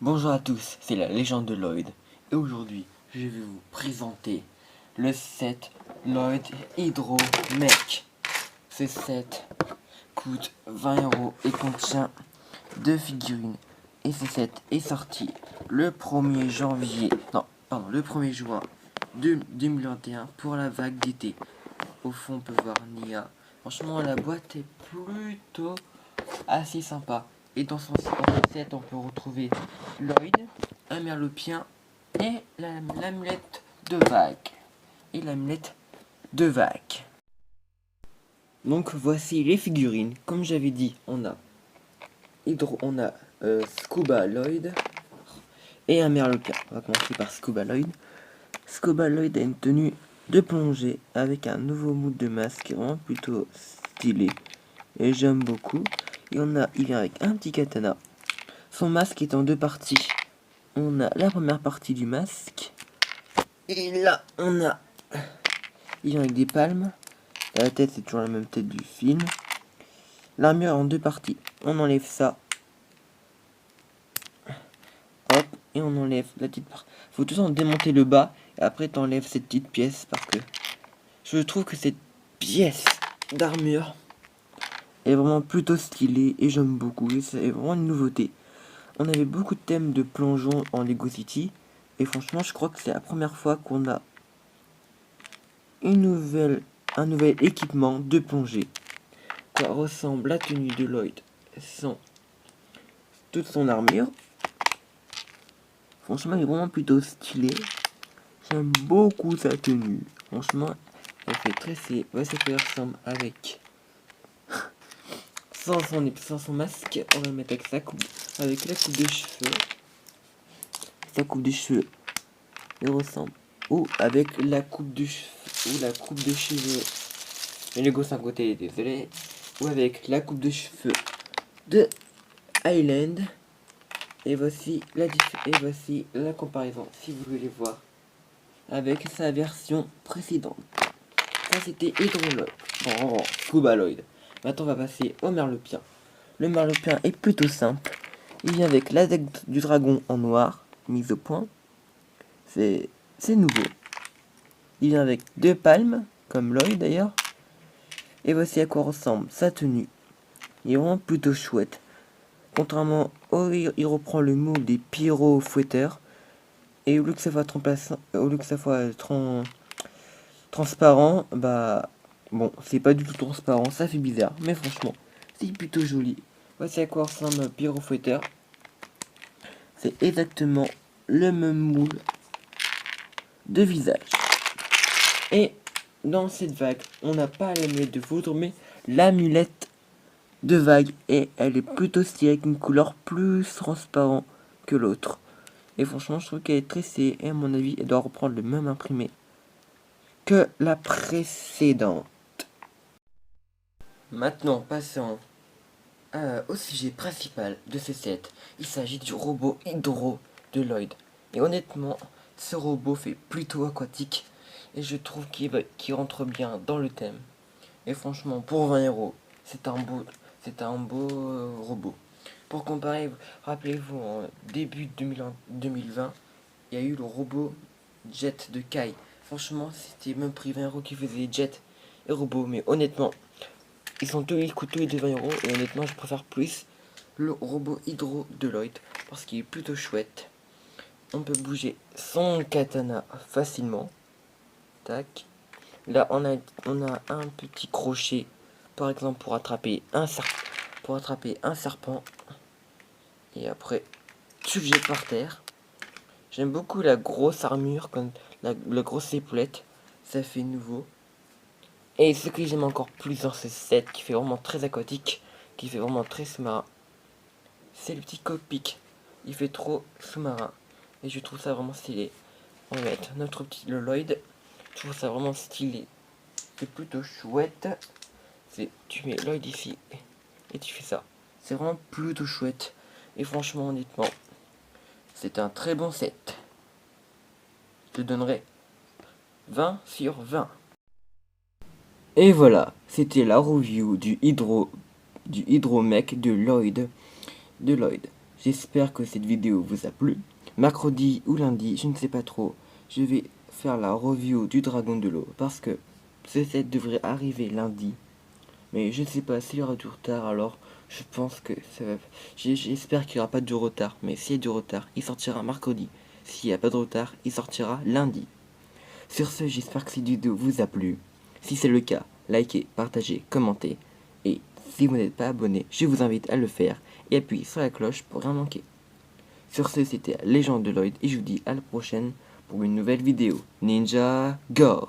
Bonjour à tous, c'est la légende de Lloyd. Et aujourd'hui, je vais vous présenter le set Lloyd Hydro Mech. Ce set coûte 20 € et contient 2 figurines. Et ce set est sorti le 1er janvier, non, pardon, le 1er juin 2021 pour la vague d'été. Au fond, on peut voir Nia. Franchement, la boîte est plutôt assez sympa. Et dans son set, on peut retrouver Lloyd, un merlopien et l'amulette de vague. Donc voici les figurines. Comme j'avais dit, on a Scuba Lloyd et un merlopien. On va commencer par Scuba Lloyd. Scuba Lloyd a une tenue de plongée avec un nouveau mood de masque vraiment plutôt stylé. Et j'aime beaucoup. Et il vient avec un petit katana. Son masque est en deux parties. On a la première partie du masque. Et là, il vient avec des palmes. La tête, c'est toujours la même tête du film. L'armure est en deux parties. On enlève ça. Hop. Et on enlève la petite partie. Faut toujours démonter le bas. Et après, t'enlèves cette petite pièce. Parce que je trouve que cette pièce d'armure est vraiment plutôt stylée. Et j'aime beaucoup. Et c'est vraiment une nouveauté. On avait beaucoup de thèmes de plongeon en Lego City. Et franchement, je crois que c'est la première fois qu'on a un nouvel équipement de plongée. Quoi ressemble la tenue de Lloyd sans toute son armure. Franchement, il est vraiment plutôt stylé. J'aime beaucoup sa tenue. Franchement, elle fait tresser. Ouais, ça fait ressemble avec. Sans son masque, on va le mettre avec avec la coupe de cheveux. Sa coupe de cheveux, il ressemble. Ou avec la coupe de cheveux. Ou la coupe de cheveux. Le Lego 5 côté, désolé. Ou avec la coupe de cheveux de Island. Et voici la comparaison, si vous voulez voir, avec sa version précédente. Ça, c'était Hydro Scuba Lloyd. Maintenant, on va passer au merlopien. Le merlopien est plutôt simple. Il vient avec la deck du dragon en noir, mise au point. C'est nouveau. Il vient avec deux palmes, comme Lloyd d'ailleurs. Et voici à quoi ressemble sa tenue. Il est vraiment plutôt chouette. Contrairement au, il reprend le mot des pyro-fouetteurs. Et au lieu que ça soit transparent, bah bon, c'est pas du tout transparent, ça fait bizarre, mais franchement, c'est plutôt joli. Voici à quoi ressemble un pyro-fouetteur. C'est exactement le même moule de visage. Et dans cette vague, on n'a pas l'amulette de foudre, mais l'amulette de vague. Et elle est plutôt stylée avec une couleur plus transparente que l'autre. Et franchement, je trouve qu'elle est tressée. Et à mon avis, elle doit reprendre le même imprimé que la précédente. Maintenant, passons au sujet principal de ce set. Il s'agit du robot Hydro de Lloyd. Et honnêtement, ce robot fait plutôt aquatique. Et je trouve qu'il rentre bien dans le thème. Et franchement, pour 20 €, c'est un beau robot. Pour comparer, rappelez-vous, en début 2020, il y a eu le robot Jet de Kai. Franchement, c'était même prix 20 € qui faisait Jet et robot. Mais honnêtement, ils coûtent tous les deux 20 €. Et honnêtement, je préfère plus le robot Hydro de Lloyd parce qu'il est plutôt chouette. On peut bouger son katana facilement. Tac. Là, on a un petit crochet, par exemple, pour attraper un serpent. Et après, tu le jettes par terre. J'aime beaucoup la grosse armure, comme la grosse épaulette. Ça fait nouveau. Et ce que j'aime encore plus dans ce set, qui fait vraiment très aquatique, qui fait vraiment très sous-marin, c'est le petit cockpit. Il fait trop sous-marin. Et je trouve ça vraiment stylé. On va mettre le Lloyd. Je trouve ça vraiment stylé. C'est plutôt chouette. Tu mets Lloyd ici et tu fais ça. C'est vraiment plutôt chouette. Et franchement, honnêtement, c'est un très bon set. Je te donnerai 20 sur 20. Et voilà, c'était la review du Hydro Mech de Lloyd. J'espère que cette vidéo vous a plu. Mercredi ou lundi, je ne sais pas trop, je vais faire la review du Dragon de l'eau parce que ce set devrait arriver lundi. Mais je ne sais pas s'il y aura du retard, alors je pense que ça va... J'espère qu'il n'y aura pas de retard, mais s'il y a du retard, il sortira mercredi. S'il n'y a pas de retard, il sortira lundi. Sur ce, j'espère que cette vidéo vous a plu. Si c'est le cas, likez, partagez, commentez. Et si vous n'êtes pas abonné, je vous invite à le faire et appuyez sur la cloche pour rien manquer. Sur ce, c'était Légende de Lloyd et je vous dis à la prochaine pour une nouvelle vidéo. Ninja Go!